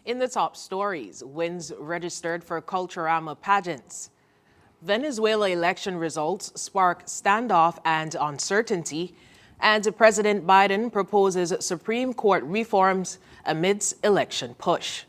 In the top stories, wins registered for Culturama pageants. Venezuela election results spark standoff and uncertainty, and President Biden proposes Supreme Court reforms amidst election push.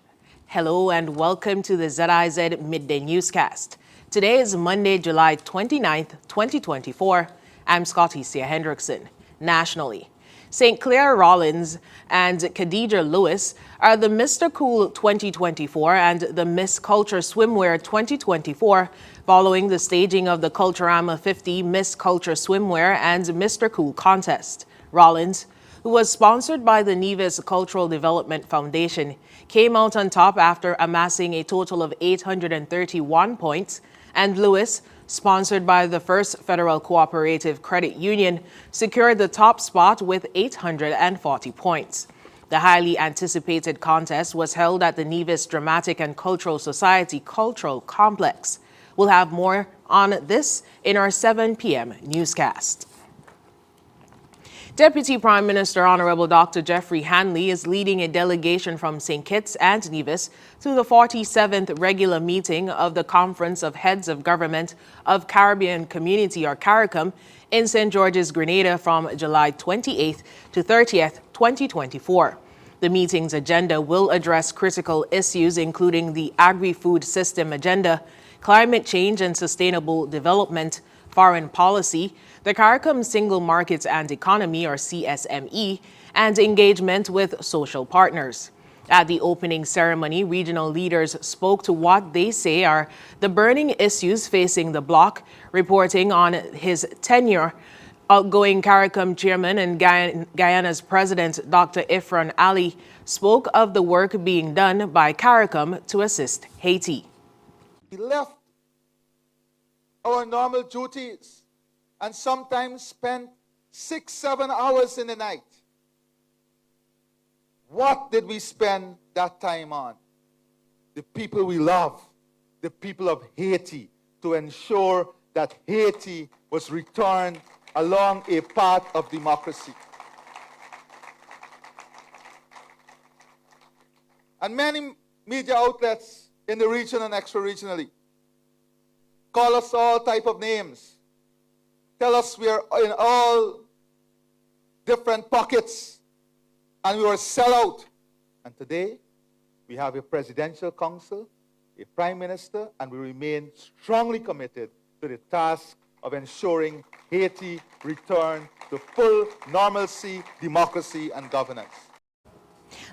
Hello and welcome to the ZIZ Midday Newscast. Today is Monday, July 29th, 2024. I'm Scotty Sia Hendrickson. Nationally, St. Clair Rollins and Khadija Lewis are the Mr. Cool 2024 and the Miss Culture Swimwear 2024 following the staging of the Culturama 50 Miss Culture Swimwear and Mr. Cool contest. Rollins, who was sponsored by the Nevis Cultural Development Foundation, came out on top after amassing a total of 831 points, and Lewis, sponsored by the First Federal Cooperative Credit Union, secured the top spot with 840 points. The highly anticipated contest was held at the Nevis Dramatic and Cultural Society Cultural Complex. We'll have more on this in our 7 p.m. newscast. Deputy Prime Minister Honorable Dr. Jeffrey Hanley is leading a delegation from St. Kitts and Nevis to the 47th regular meeting of the Conference of Heads of Government of Caribbean Community, or CARICOM, in St. George's, Grenada from July 28th to 30th, 2024. The meeting's agenda will address critical issues including the agri-food system agenda, climate change and sustainable development, foreign policy, the CARICOM Single Markets and Economy, or CSME, and engagement with social partners. At the opening ceremony, regional leaders spoke to what they say are the burning issues facing the bloc. Reporting on his tenure, outgoing CARICOM chairman and Guyana's president, Dr. Ifran Ali, spoke of the work being done by CARICOM to assist Haiti. We left our normal duties and sometimes spent 6-7 hours in the night. What did we spend that time on? The people we love, the people of Haiti, to ensure that Haiti was returned along a path of democracy. And many media outlets in the region and extra-regionally call us all type of names. Tell us we are in all different pockets and we were sellout. And today, we have a presidential council, a prime minister, and we remain strongly committed to the task of ensuring Haiti return to full normalcy, democracy, and governance.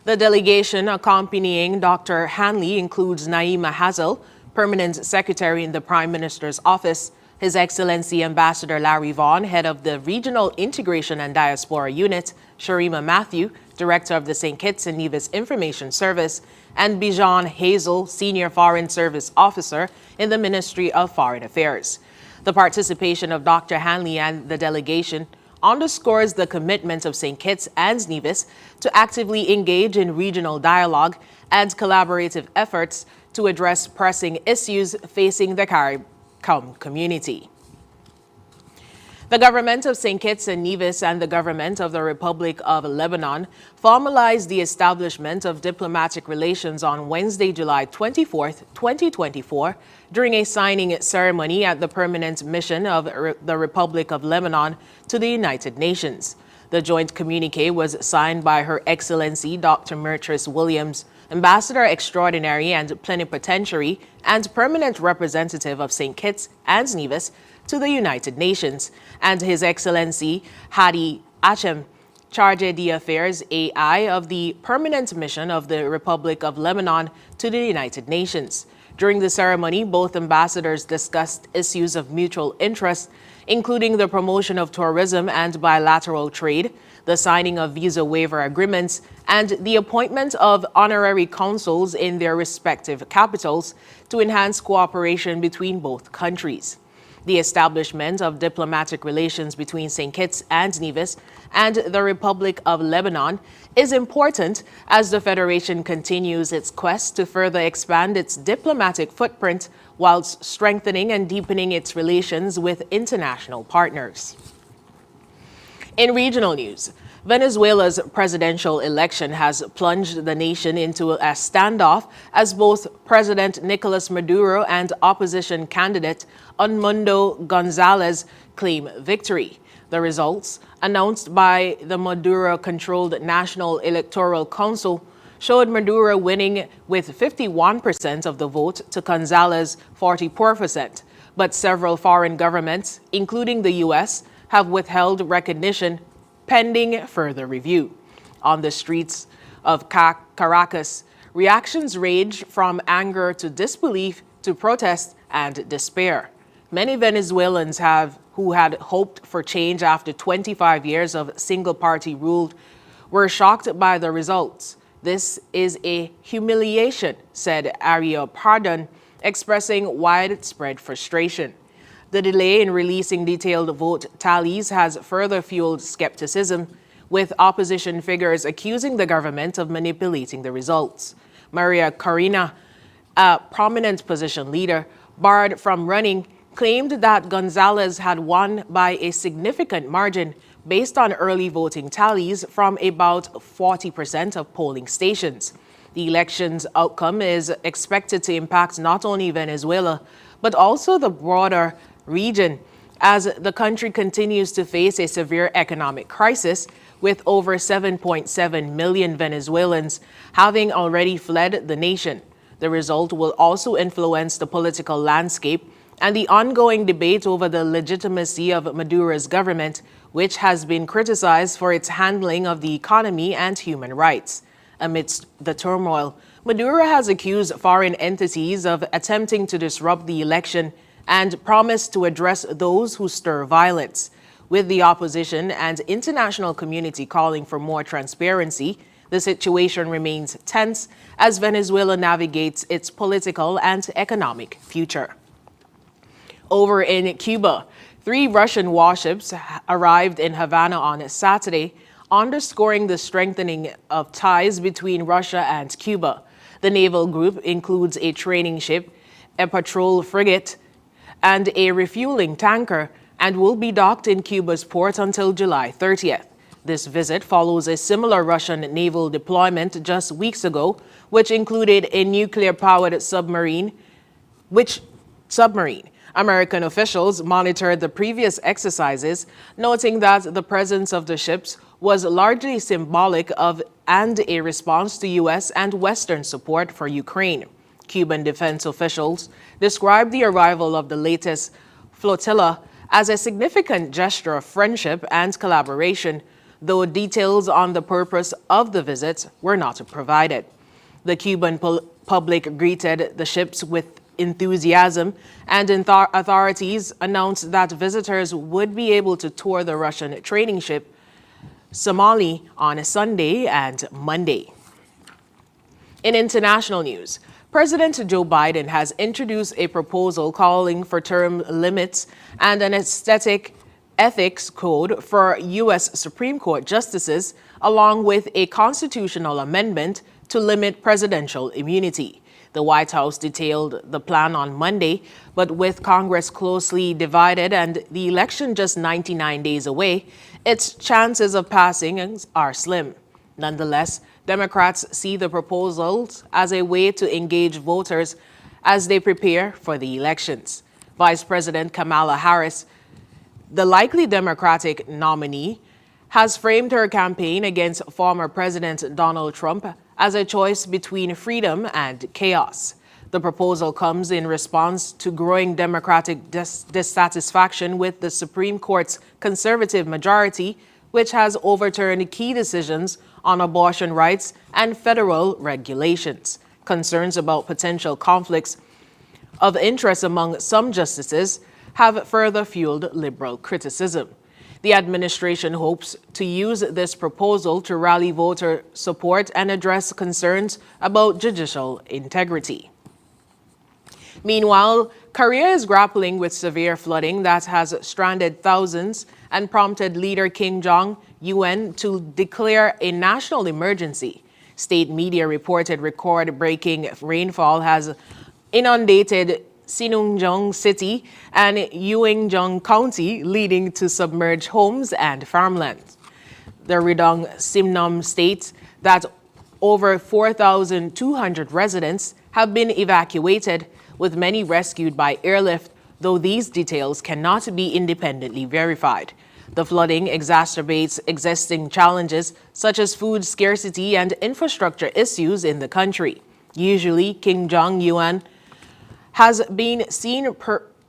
The delegation accompanying Dr. Hanley includes Naima Hazel, Permanent Secretary in the Prime Minister's Office, His Excellency Ambassador Larry Vaughan, Head of the Regional Integration and Diaspora Unit, Sharima Matthew, Director of the St. Kitts and Nevis Information Service, and Bijan Hazel, Senior Foreign Service Officer in the Ministry of Foreign Affairs. The participation of Dr. Hanley and the delegation underscores the commitment of St. Kitts and Nevis to actively engage in regional dialogue and collaborative efforts to address pressing issues facing the CARICOM community. The government of St. Kitts and Nevis and the government of the Republic of Lebanon formalized the establishment of diplomatic relations on Wednesday, July 24th, 2024, during a signing ceremony at the permanent mission of the Republic of Lebanon to the United Nations. The joint communique was signed by Her Excellency Dr. Myrtrice Williams, Ambassador Extraordinary and Plenipotentiary and Permanent Representative of St. Kitts and Nevis to the United Nations, and His Excellency Hadi Achem, Charge d'Affaires AI of the Permanent Mission of the Republic of Lebanon to the United Nations. During the ceremony, both ambassadors discussed issues of mutual interest, including the promotion of tourism and bilateral trade, the signing of visa waiver agreements, and the appointment of honorary consuls in their respective capitals to enhance cooperation between both countries. The establishment of diplomatic relations between St. Kitts and Nevis and the Republic of Lebanon is important as the Federation continues its quest to further expand its diplomatic footprint whilst strengthening and deepening its relations with international partners. In regional news, Venezuela's presidential election has plunged the nation into a standoff as both President Nicolas Maduro and opposition candidate Edmundo Gonzalez claim victory. The results, announced by the Maduro-controlled National Electoral Council, showed Maduro winning with 51% of the vote to Gonzalez 44%. But several foreign governments, including the U.S., have withheld recognition pending further review. On the streets of Caracas, reactions range from anger to disbelief to protest and despair. Many Venezuelans who had hoped for change after 25 years of single-party rule were shocked by the results. This is a humiliation, said Ariel Pardon, expressing widespread frustration. The delay in releasing detailed vote tallies has further fueled skepticism, with opposition figures accusing the government of manipulating the results. Maria Corina, a prominent opposition leader, barred from running, claimed that Gonzalez had won by a significant margin based on early voting tallies from about 40% of polling stations. The election's outcome is expected to impact not only Venezuela, but also the broader region, as the country continues to face a severe economic crisis, with over 7.7 million Venezuelans having already fled the nation. The result will also influence the political landscape and the ongoing debate over the legitimacy of Maduro's government, which has been criticized for its handling of the economy and human rights. Amidst the turmoil, Maduro has accused foreign entities of attempting to disrupt the election and promised to address those who stir violence. With the opposition and international community calling for more transparency, the situation remains tense as Venezuela navigates its political and economic future. Over in Cuba, 3 Russian warships arrived in Havana on Saturday, underscoring the strengthening of ties between Russia and Cuba. The naval group includes a training ship, a patrol frigate, and a refueling tanker, and will be docked in Cuba's port until July 30th. This visit follows a similar Russian naval deployment just weeks ago, which included a nuclear-powered submarine. American officials monitored the previous exercises, noting that the presence of the ships was largely symbolic of and a response to U.S. and Western support for Ukraine. Cuban defense officials described the arrival of the latest flotilla as a significant gesture of friendship and collaboration, though details on the purpose of the visit were not provided. The Cuban public greeted the ships with enthusiasm, and authorities announced that visitors would be able to tour the Russian training ship Somali on a Sunday and Monday. In international news, President Joe Biden has introduced a proposal calling for term limits and an aesthetic ethics code for U.S. Supreme Court justices, along with a constitutional amendment to limit presidential immunity. The White House detailed the plan on Monday, but with Congress closely divided and the election just 99 days away, its chances of passing are slim. Nonetheless, Democrats see the proposals as a way to engage voters as they prepare for the elections. Vice President Kamala Harris, the likely Democratic nominee, has framed her campaign against former President Donald Trump as a choice between freedom and chaos. The proposal comes in response to growing Democratic dissatisfaction with the Supreme Court's conservative majority, which has overturned key decisions on abortion rights and federal regulations. Concerns about potential conflicts of interest among some justices have further fueled liberal criticism. The administration hopes to use this proposal to rally voter support and address concerns about judicial integrity. Meanwhile, Korea is grappling with severe flooding that has stranded thousands and prompted leader Kim Jong-un to declare a national emergency. State media reported record-breaking rainfall has inundated Sinungjong City and Uinjeong County, leading to submerged homes and farmlands. The Ridong Simnam states that over 4,200 residents have been evacuated, with many rescued by airlift, though these details cannot be independently verified. The flooding exacerbates existing challenges such as food scarcity and infrastructure issues in the country. Usually, King Jong-un has been seen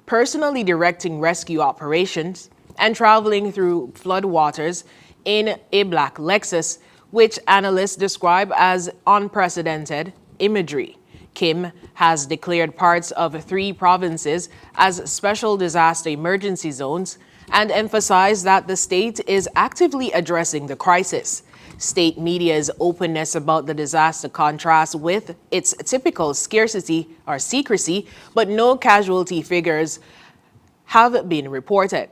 personally directing rescue operations and traveling through floodwaters in a black Lexus, which analysts describe as unprecedented imagery. Kim has declared parts of 3 provinces as special disaster emergency zones and emphasized that the state is actively addressing the crisis. State media's openness about the disaster contrasts with its typical scarcity or secrecy, but no casualty figures have been reported.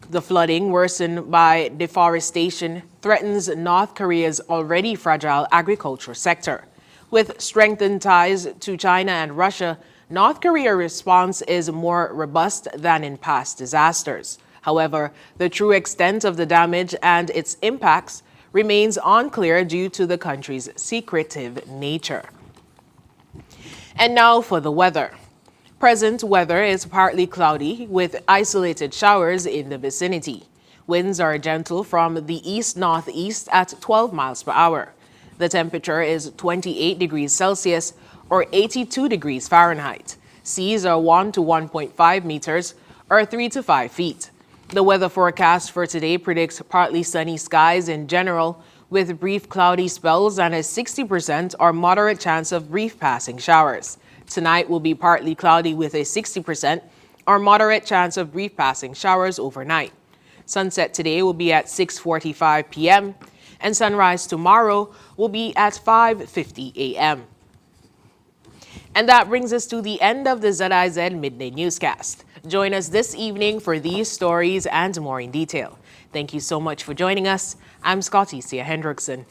The flooding, worsened by deforestation, threatens North Korea's already fragile agricultural sector. With strengthened ties to China and Russia, North Korea's response is more robust than in past disasters. However, the true extent of the damage and its impacts remains unclear due to the country's secretive nature. And now for the weather. Present weather is partly cloudy with isolated showers in the vicinity. Winds are gentle from the east-northeast at 12 miles per hour. The temperature is 28 degrees Celsius or 82 degrees Fahrenheit. Seas are 1 to 1.5 meters or 3 to 5 feet. The weather forecast for today predicts partly sunny skies in general, with brief cloudy spells and a 60% or moderate chance of brief passing showers. Tonight will be partly cloudy with a 60% or moderate chance of brief passing showers overnight. Sunset today will be at 6:45 p.m. and sunrise tomorrow will be at 5:50 a.m. And that brings us to the end of the ZIZ Midday Newscast. Join us this evening for these stories and more in detail. Thank you so much for joining us. I'm Scotty Sia Hendrickson.